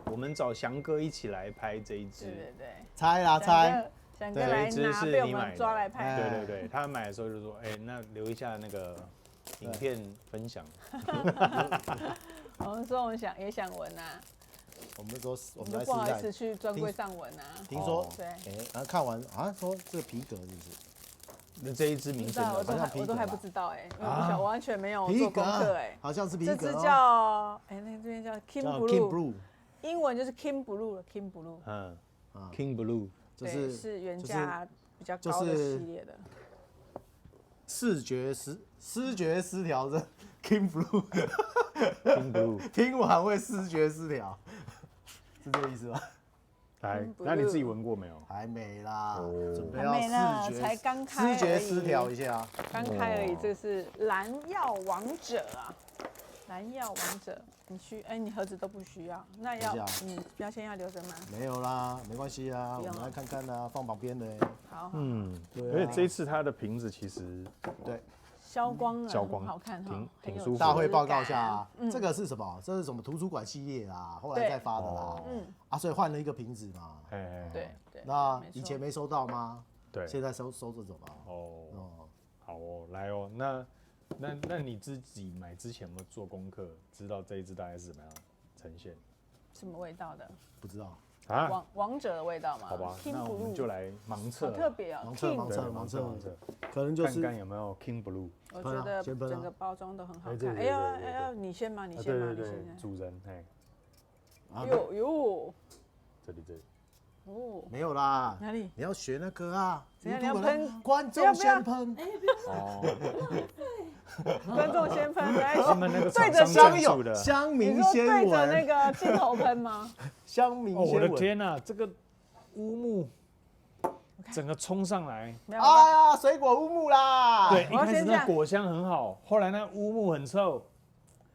我们找翔哥一起来拍这一支。对，猜啦猜。翔哥来拿，被我们抓来拍。对，他买的时候就说，那留一下那个影片分享。我们说我们也想闻啊。我们说我们就不好意思去专柜上闻啊。听说对，然后看完好像说这个皮革是不是？那这一支名称我都还不知道因为我完全没有做功课好像是皮革。这支叫那这边叫 King Blue， 英文就是 King Blue 了 ，King Blue。King Blue 是原价比较高的系列的。视觉失调的 King Blue，King Blue， 听完会视觉失调，是这个意思吗？来，那你自己闻过没有？还没啦，准备要才刚开，视觉失调一下，刚开而已。这是蓝药王者啊，蓝药王者，你盒子都不需要，那标签要留着吗？没有啦，没关系啊，我们来看看啦，放旁边的。好，对，而且这一次它的瓶子其实对。消光很好看哈，挺舒服。大会报告一下，这个是什么？这是什么图书馆系列啦，后来再发的啦。所以换了一个瓶子嘛。对。那以前没收到吗？对。现在收着走吧。好哦，来哦，那你自己买之前有没有做功课，知道这一支大概是怎么样呈现？什么味道的？不知道。王者的味道吗？好吧，那我们就来盲测。好特别啊！盲测，可能就是看看有没有 King Blue。我觉得整个包装都很好看。哎呀，你先嘛，对，主人，哟，这里。哦，没有啦，哪里？你要学那个啊，你要喷，观众先喷。观众先喷，他们那个对着乡民先闻，对着那个镜头喷吗？乡民先闻。我的天哪，这个乌木整个冲上来，哎呀，水果乌木啦！对，一开始那果香很好，后来那乌木很臭。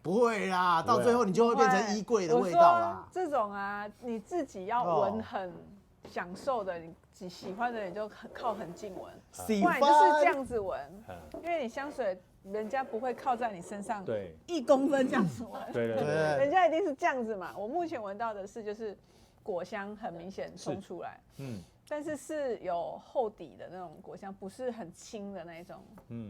不会啦，到最后你就会变成衣柜的味道啦。这种啊，你自己要闻很享受的，你喜欢的你就靠很近闻，不然就是这样子闻，因为你香水人家不会靠在你身上1公分这样子闻，对，人家一定是这样子嘛。我目前闻到的是就是果香很明显冲出来，但是有厚底的那种果香，不是很轻的那种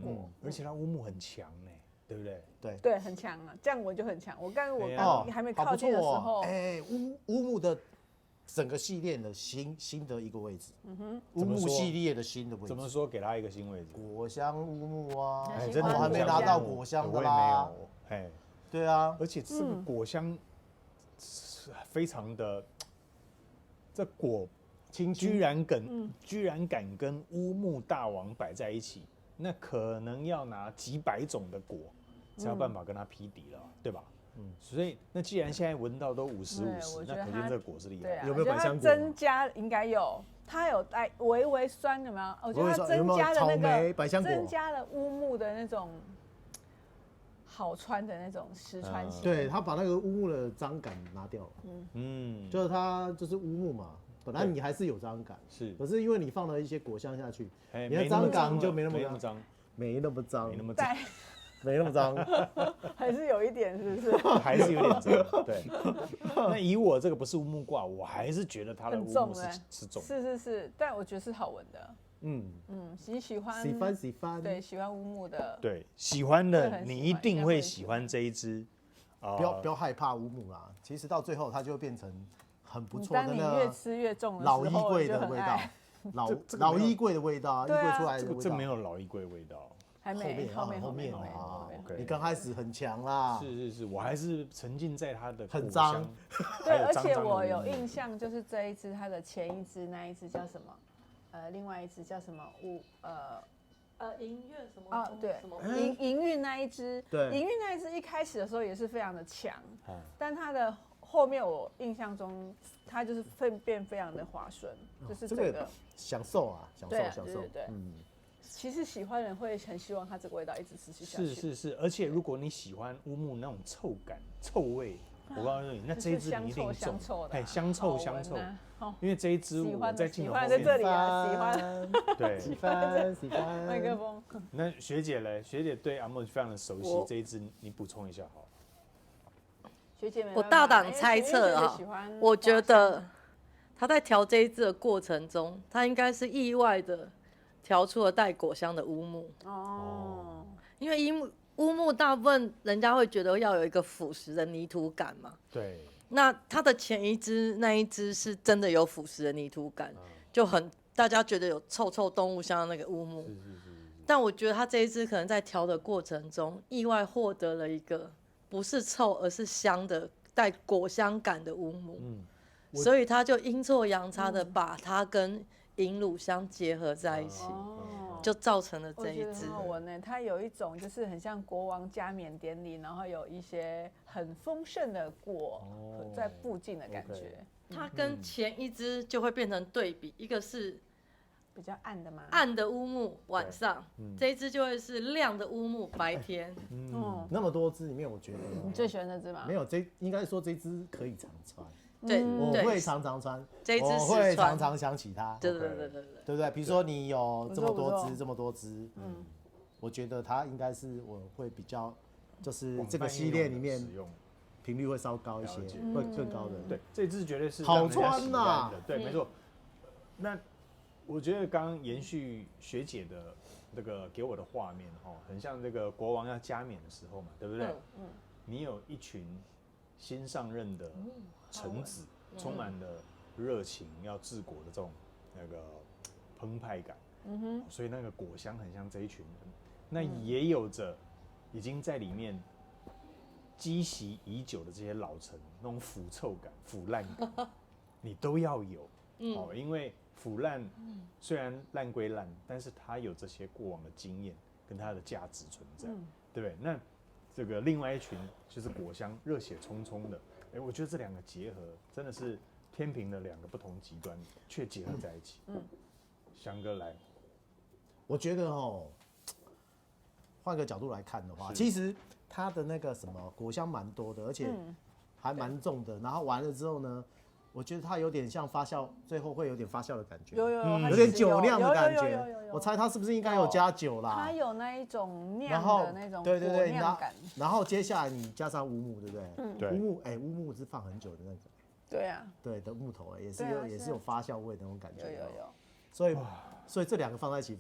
果，而且它乌木很强呢。对不对？对，很强啊，这样闻就很强。我刚还没靠近的时候，乌木的整个系列的新的一个位置，乌木系列的新的位置。怎么说？给他一个新位置？果香乌木啊，真的我还没拿到果香的啦。对啊，而且这个果香非常的，这果居然敢跟乌木大王摆在一起。那可能要拿几百种的果才有办法跟它匹敌了，对吧？所以那既然现在闻到都50-50，那可见这个果是厉害。有没有百香果？增加应该有，它有带微酸，有没有？我觉得它增加了那个增加了乌木的那种好穿的那种实穿性。对，它把那个乌木的脏感拿掉了。就是它就是乌木嘛。本来你还是有脏感，可是因为你放了一些果香下去，你的脏感就没那么脏，没那么脏，还是有一点，是不是？还是有点脏，对。那以我这个不是乌木挂，我还是觉得它的乌木是重，是，但我觉得是好闻的。你喜欢，对，喜欢乌木的，对，喜欢的你一定会喜欢这一支。不要害怕乌木啦，其实到最后它就会变成。很不错的，当你越吃越重的时候，老衣柜的味道，老衣柜的味道，衣柜出来的味道，这没有老衣柜的味道，后面啊，你刚开始很强啦，是，我还是沉浸在它的很脏，对，而且我有印象，就是这一支它的前一支那一支叫什么？另外一支叫什么？营运什么啊？对，营运那一支，营运那一支一开始的时候也是非常的强，但它的。后面我印象中，它就是会变非常的滑顺，就是整个享受啊，享受。对，其实喜欢的人会很希望它这个味道一直持续下去。是，而且如果你喜欢乌木那种臭感、臭味，我告诉你，那这一支你一定中，香臭，因为这一支我在镜头后面在这里啊，喜欢，对，喜欢麦克风。那学姐嘞？学姐对阿莫非常的熟悉，这一支你补充一下好。学姐我大胆猜测啊，我觉得他在调这一支的过程中，他应该是意外的调出了带果香的乌木。哦，因为乌木大部分人家会觉得要有一个腐蚀的泥土感嘛。对。那它的前一支那一支是真的有腐蚀的泥土感，就很大家觉得有臭臭动物香的那个乌木。但我觉得他这一支可能在调的过程中，意外获得了一个不是臭而是香的带果香感的乌木，所以他就阴错阳差的把它跟银乳香结合在一起，就造成了这一支。很好闻呢，它有一种就是很像国王加冕典礼，然后有一些很丰盛的果在附近的感觉。它跟前一支就会变成对比，一个是比较暗的嘛，暗的乌木晚上，这一支就会是亮的乌木白天。那么多支里面，我觉得你最喜欢这支吗？没有，应该说这支可以常穿。对，我会常常穿，这一支我会常常想起它。对，对不对？比如说你有这么多支，我觉得它应该是我会比较，就是这个系列里面频率会稍高一些，会更高的。对，这支绝对是好穿呐。对，没错。那我觉得刚刚延续学姐的这个给我的画面很像这个国王要加冕的时候嘛，对不对？你有一群新上任的臣子，充满了热情要治国的这种那个澎湃感，所以那个果香很像这一群人，那也有着已经在里面积习已久的这些老臣那种腐臭感、腐烂感，你都要有，因为腐烂虽然烂归烂，但是它有这些过往的经验跟它的价值存在，对不对？那这个另外一群就是果香热血冲冲的，我觉得这两个结合真的是天平的两个不同极端，却结合在一起。翔哥来，我觉得换个角度来看的话，其实它的那个什么果香蛮多的，而且还蛮重的。然后完了之后呢，我觉得它有点像发酵，最后会有点发酵的感觉，有点酒酿的感觉。我猜它是不是应该有加酒啦？它有那一种酿的那种对酿感。然后接下来你加上乌木，对不对？对。乌木是放很久的那个。对啊。对的木头也是有发酵味的那种感觉。有。所以这两个放在一起，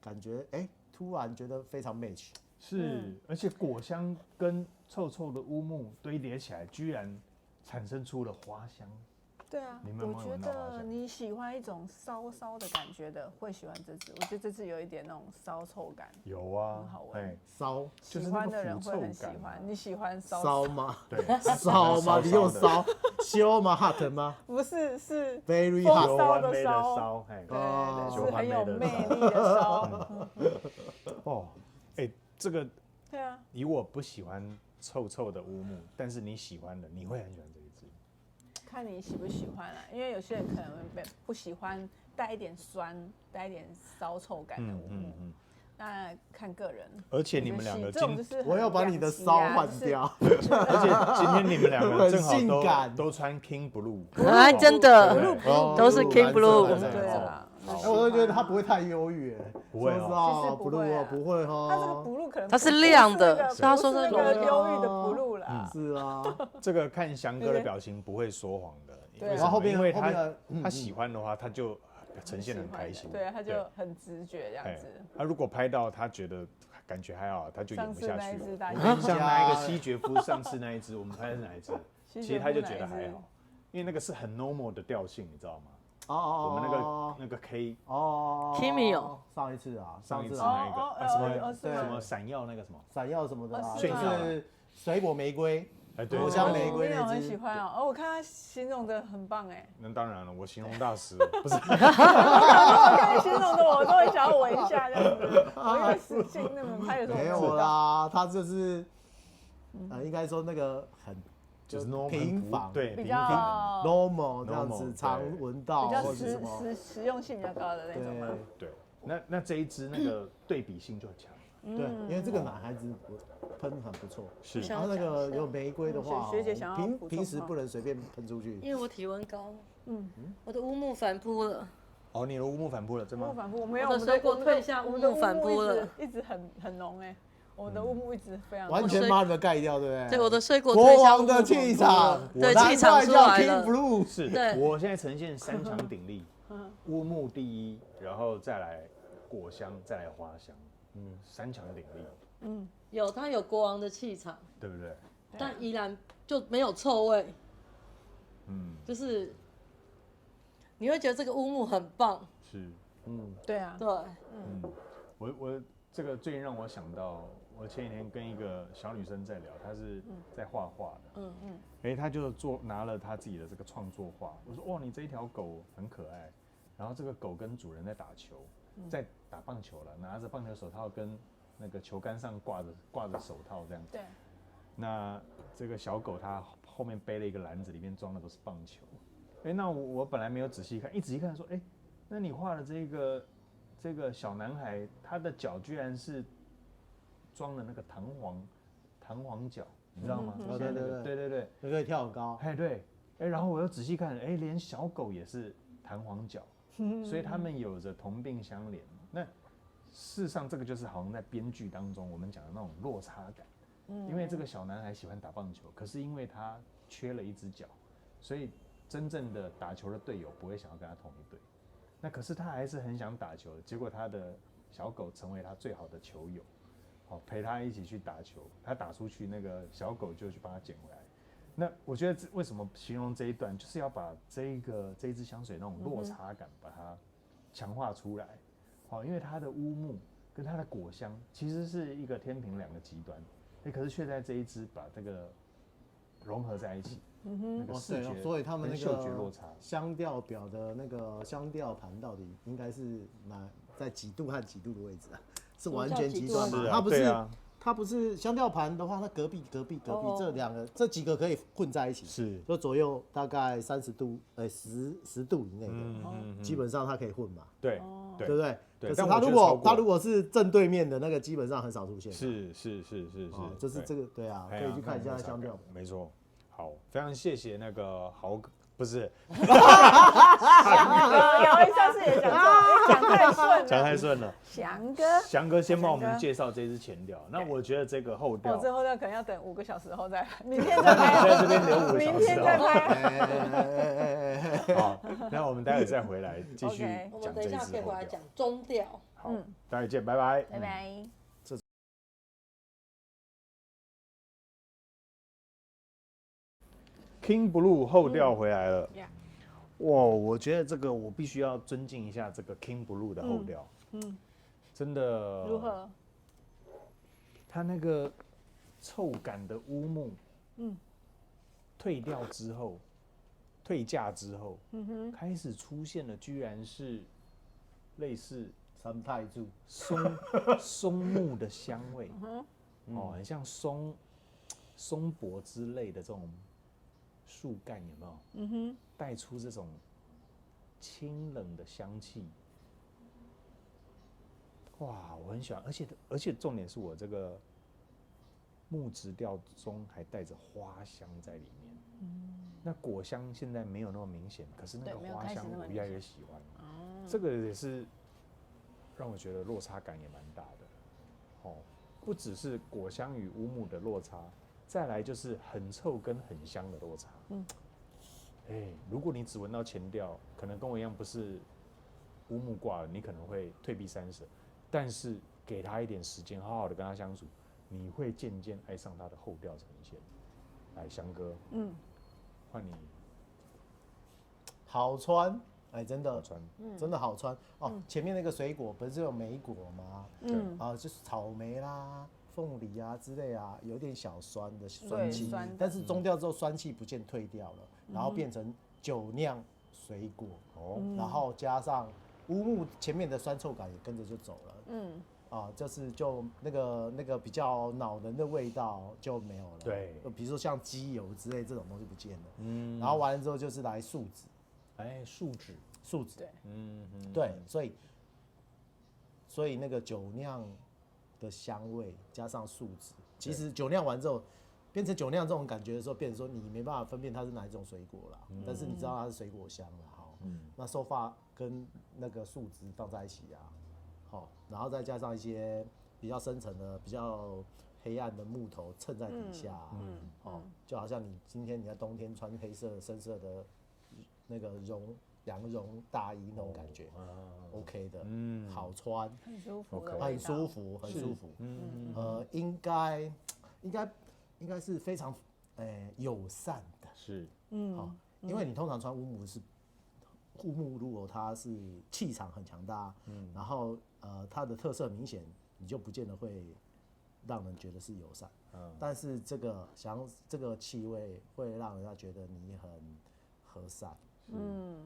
感觉突然觉得非常 match。是，而且果香跟臭臭的乌木堆叠起来，居然产生出了花香。对啊，我觉得你喜欢一种骚骚的感觉的，会喜欢这支。我觉得这支有一点那种骚臭感。有啊，很好闻。骚，喜欢的人会很喜欢。你喜欢骚吗？对，骚吗？你用骚，修吗 ？hot 吗？不是，是 very hot 骚的骚，对，是很有魅力的骚。这个对啊，以我不喜欢臭臭的乌木，但是你喜欢的，你会很喜欢这一支。看你喜不喜欢啦，因为有些人可能不喜欢带一点酸、带一点骚臭感的乌木，那看个人。而且你们两个我要把你的骚换掉。而且今天你们两个正好都穿 King Blue， 真的都是 King Blue。对啊。我都觉得它不会太忧郁，不会哦，不会哈。它这个 blue 可能它是亮的，他说那个忧郁的 blue 啦。是啊，这个看翔哥的表情不会说谎的，对。然后因为他喜欢的话，他就呈现得很开心，对，他就很直觉这样子。他如果拍到他觉得感觉还好，他就演不下去了。像那一个西决夫上次那一支，我们拍的是哪一支？其实他就觉得还好，因为那个是很 normal 的调性，你知道吗？我们那个 K Kimio 上一次那个什么闪耀那个什么闪耀什么的，是水果玫瑰，果香玫瑰那支，我很喜欢我看他形容的很棒那当然了，我形容大师不是。我看你形容的，我都会想要闻一下这样子。我以为使劲那么拍的时候没有啦，他就是应该说那个很。就是平房，对，比较 normal 这样子，常闻到，比较实用性比较高的那种嘛。对，那这一支那个对比性就很强。对，因为这个男孩子喷很不错，是。然后那个有玫瑰的话，学姐想要平时不能随便喷出去，因为我体温高，我的乌木反扑了。哦，你的乌木反扑了，真吗？乌木反扑，我没有，我的水果退下乌木反扑了，一直很浓我的乌木一直非常完全把你们盖掉，对不对？对，我的水果国王的气场，对，气场出来了。 King Blue 是，我现在呈现3强鼎立，乌木第一，然后再来果香，再来花香，3强鼎立。有它有国王的气场，对不对？但依然就没有臭味。就是你会觉得这个乌木很棒。是，对啊，对，我这个最近让我想到，我前几天跟一个小女生在聊，她是在画画的，她就拿了她自己的这个创作画，我说哇，你这一条狗很可爱，然后这个狗跟主人在打球，在打棒球了，拿着棒球手套跟那个球杆上挂着手套这样，对，那这个小狗它后面背了一个篮子，里面装的都是棒球，那我本来没有仔细看，一仔细看说，那你画的这个小男孩，他的脚居然是装了那个弹簧脚，你知道吗？对，那可以跳很高。对，然后我又仔细看，连小狗也是弹簧脚，所以他们有着同病相怜。那事实上，这个就是好像在编剧当中我们讲的那种落差感，因为这个小男孩喜欢打棒球，可是因为他缺了一只脚，所以真正的打球的队友不会想要跟他同一队。那可是他还是很想打球，结果他的小狗成为他最好的球友，陪他一起去打球，他打出去，那个小狗就去帮他捡回来。那我觉得为什么形容这一段，就是要把这一支香水那种落差感把它强化出来，因为它的乌木跟它的果香其实是一个天平2个极端，可是却在这一支把这个融合在一起。那个视觉，所以他们那嗅觉落差，香调表的那个香调盘到底应该是在几度和几度的位置啊？是完全极端吗？它不是香调盘的话，它隔壁这几个可以混在一起，是就左右大概30度，10度以内的，基本上它可以混嘛。对不对？可是它如果是正对面的那个，基本上很少出现。是，就是这个对啊，可以去看一下香调。没错。好，非常谢谢那个不是，有一上次也讲太顺了，翔哥先帮我们介绍这支前调，那我觉得这个后调，这后调可能要等5个小时后再，明天再拍，在这边留5个小时，明天再拍。好，那我们待会再回来继续讲这一支后调。我们等一下可以回来讲中调。好，待会见，拜拜，拜拜。King Blue 后调回来了，哇！我觉得这个我必须要尊敬一下这个 King Blue 的后调，真的如何？它那个臭感的乌木，退价之后，开始出现了，居然是类似三太子松木的香味，很像松柏之类的这种。树干有没有？带出这种清冷的香气，哇，我很喜欢，而且重点是我这个木质调中还带着花香在里面。那果香现在没有那么明显，可是那个花香我越来越喜欢。这个也是让我觉得落差感也蛮大的。不只是果香与乌木的落差。再来就是很臭跟很香的落差。如果你只闻到前调，可能跟我一样不是乌木挂了，你可能会退避三舍。但是给他一点时间，好好的跟他相处，你会渐渐爱上他的后调呈现。来，翔哥，换你。好穿，真的好穿，真的好穿哦。前面那个水果不是有莓果吗？就是草莓啦。凤梨啊之类啊，有点小酸的酸气，但是中调之后酸气不见退掉了，然后变成酒酿水果，然后加上乌木前面的酸臭感也跟着就走了，就那个比较恼人的味道就没有了，对，比如说像机油之类这种东西不见了，然后完了之后就是来树脂，树脂，对，所以那个酒酿的香味加上树脂，其实酒酿完之后，变成酒酿这种感觉的时候，变成说你没办法分辨它是哪一种水果啦，但是你知道它是水果香啦，那收发跟那个树脂放在一起啊，然后再加上一些比较深层的、比较黑暗的木头衬在底下，就好像你今天你在冬天穿黑色深色的那个羊绒大衣那种感觉，OK 的，好穿，很舒服，很舒服，很舒服。应该是非常友善的，是，因为你通常穿乌木如果它是气场很强大，然后它的特色明显，你就不见得会让人觉得是友善，但是这个气味会让人家觉得你很和善。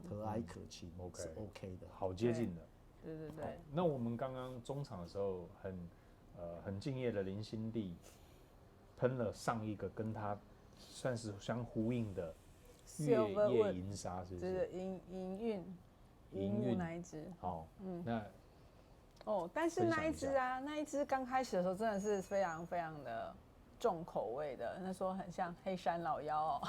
和蔼可亲是 OK 的，好接近的。对。那我们刚刚中场的时候很敬业的林心地喷了上一个跟他算是相呼应的月夜银沙，是不是？就是银韵那一支。好，那但是那一支刚开始的时候真的是非常非常的重口味的，那时候很像黑山老妖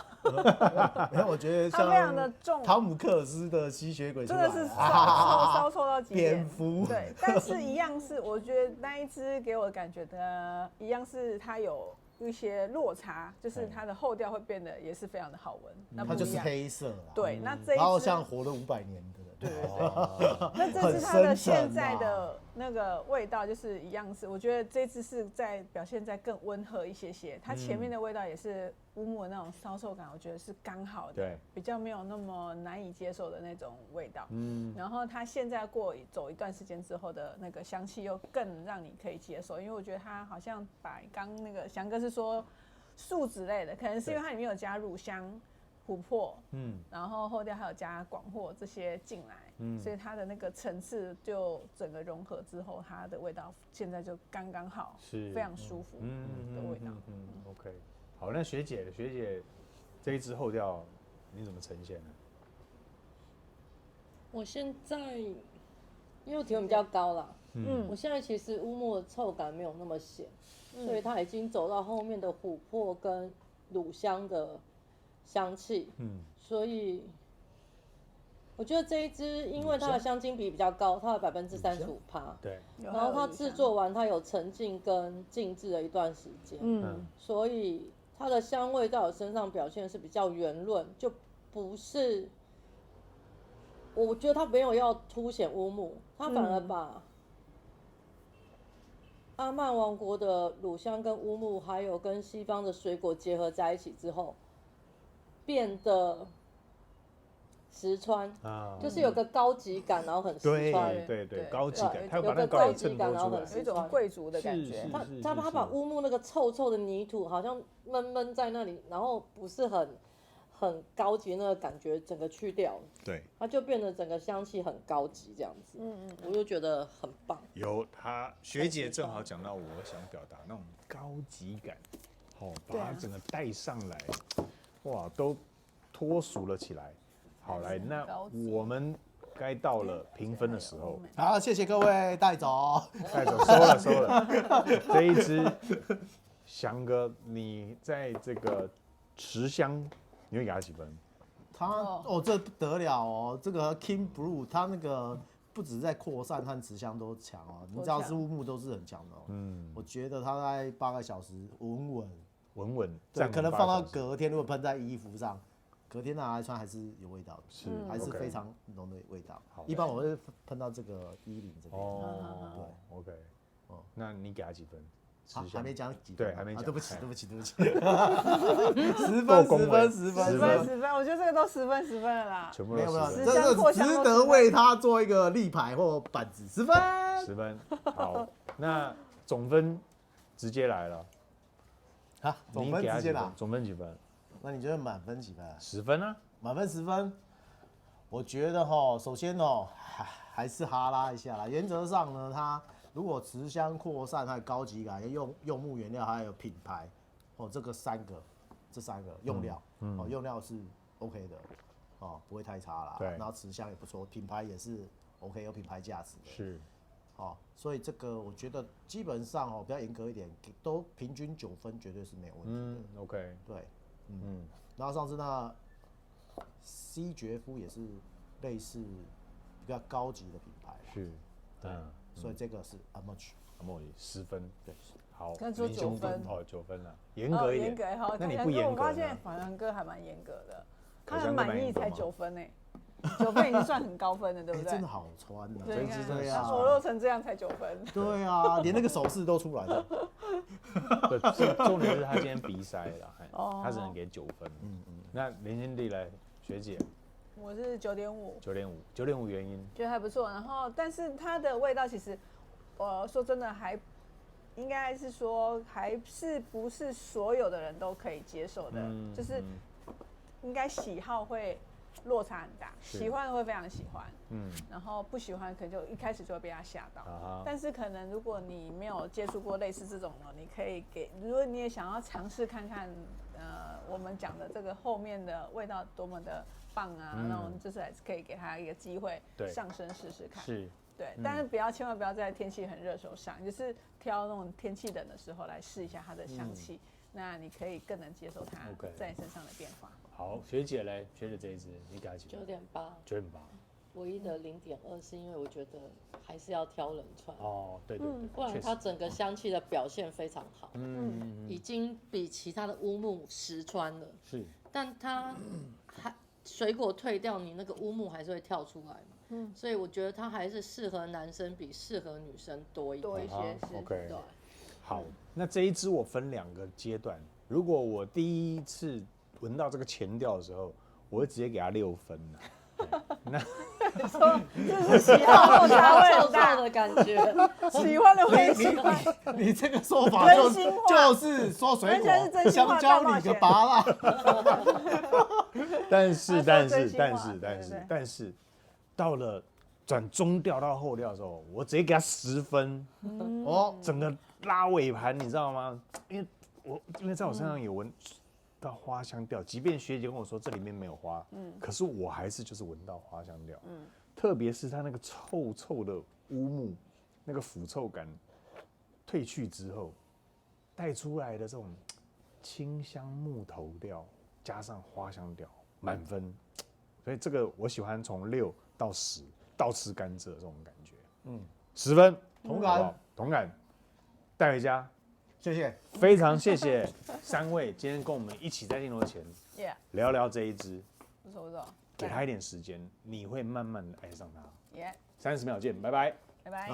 没有，我觉得像非常的重，汤姆克斯的吸血鬼真的是烧到极点。蝙蝠对，但是一样是，我觉得那一支给我的感觉的一样是它有一些落差，就是它的后调会变得也是非常的好闻。它就是黑色啦。对，那这一支然后像活了500年的。对。那这支它的现在的那个味道就是一样是，我觉得这支是在表现在更温和一些。它前面的味道也是乌木的那种烧臭感，我觉得是刚好的，对，比较没有那么难以接受的那种味道。然后它现在走一段时间之后的那个香气又更让你可以接受，因为我觉得它好像把刚那个翔哥是说树脂类的，可能是因为它里面有加乳香、琥珀，然后后调还有加广藿这些进来，所以它的那个层次就整个融合之后，它的味道现在就刚刚好，是非常舒服的味道。OK， 好，那学姐这一支后调你怎么呈现呢？我现在因为我体温比较高啦，我现在其实乌木的臭感没有那么咸，所以它已经走到后面的琥珀跟乳香的香气，所以我觉得这一支，因为它的香精比较高，它有35%，对，然后它制作完它有沉浸跟静置了一段时间，所以它的香味在我身上表现是比较圆润，就不是，我觉得它没有要凸显乌木，它反而把阿曼王国的乳香跟乌木，还有跟西方的水果结合在一起之后，变得实川，就是有个高级感，然后很实川，对，高级感，它有个高级感，然后很有一种贵族的感觉。他把乌木那个臭臭的泥土，好像闷在那里，然后不是很高级那个感觉，整个去掉了，对，它就变得整个香气很高级这样子，我就觉得很棒。有他学姐正好讲到我想表达那种高级感，把它整个带上来，哇，都脱俗了起来。好，来，那我们该到了评分的时候。好，谢谢各位，带走，收了。这一支翔哥，你在这个持香，你会给他几分？这不得了哦，这个 King Blue 它那个不止在扩散和持香都强哦，你知道是乌木都是很强的哦。我觉得它在8个小时稳稳，对，可能放到隔天如果喷在衣服上。隔天拿来穿还是有味道的，还是非常浓的味道。一般我会喷到这个10这边。对 ，OK。那你给他几分？还没讲几分？对，还没讲。对不起。10分，我觉得这个都10分了啦。全部都10分。这个值得为他做一个立牌或板子，10分。10分。好，那总分直接来了。总分直接来。总分几分？那你觉得满分几分？10分啊，满分10分。我觉得首先还是哈拉一下啦。原则上呢，它如果持香扩散，还有高级感，用木原料，还有品牌，这3个用料，用料是 OK 的，不会太差啦。对，然后持香也不错，品牌也是 OK， 有品牌价值的。是。所以这个我觉得基本上比较严格一点，都平均9分，绝对是没有问题的。OK。对。然后上次那西爵夫也是类似比较高级的品牌，是，对，所以这个是 how much 10分，对，好，刚说9分哦，9分了，严格一点，严格哈。那你不严格呢？我发现法良哥还蛮严格的，他很很满意才9分呢，9分已经算很高分了，对不对？真的好穿啊，对啊，裸露成这样才9分。对啊，连那个手势都出来了。重点是他今天鼻塞了，他只能给9分。那林心娣来，学姐，我是9.5。9.5原因觉得还不错，然后但是它的味道其实，我说真的还应该是说还是不是所有的人都可以接受的，就是应该喜好会落差很大，喜欢的会非常喜欢，然后不喜欢可能就一开始就会被他吓到，但是可能如果你没有接触过类似这种的，你可以如果你也想要尝试看看，我们讲的这个后面的味道多么的棒啊，那种就是还是可以给他一个机会上升试试看，是，对，但是千万不要在天气很热的时候上，就是挑那种天气冷的时候来试一下它的香气，那你可以更能接受它在你身上的变化。好，学姐嘞，学姐这一支你给她几分？9.8。唯一的0.2是因为我觉得还是要挑冷串哦，对，不然它整个香气的表现非常好，已经比其他的乌木实穿了，是，但它还水果退掉，你那个乌木还是会跳出来嘛，所以我觉得它还是适合男生比适合女生多一些，OK， 对，好，那这一支我分2个阶段，如果我第一次闻到这个前调的时候，我会直接给它6分了。那说这是喜好落差会很大的感觉，喜欢的会喜欢。你这个说法就是说水果香蕉你个拔啦。但是到了转中调到后调的时候，我直接给它10分。整个拉尾盘你知道吗？因为在我身上有闻到花香调，即便学姐跟我说这里面没有花，可是我还是就是闻到花香调，特别是它那个臭臭的乌木，那个腐臭感退去之后，带出来的这种清香木头调加上花香调，满分。所以这个我喜欢从6到10，倒吃甘蔗这种感觉，10分，同感，带回家。谢谢，非常谢谢3位今天跟我们一起在镜头前聊聊这一支，不错，给他一点时间，你会慢慢的爱上它。耶，30秒见，拜拜，拜拜。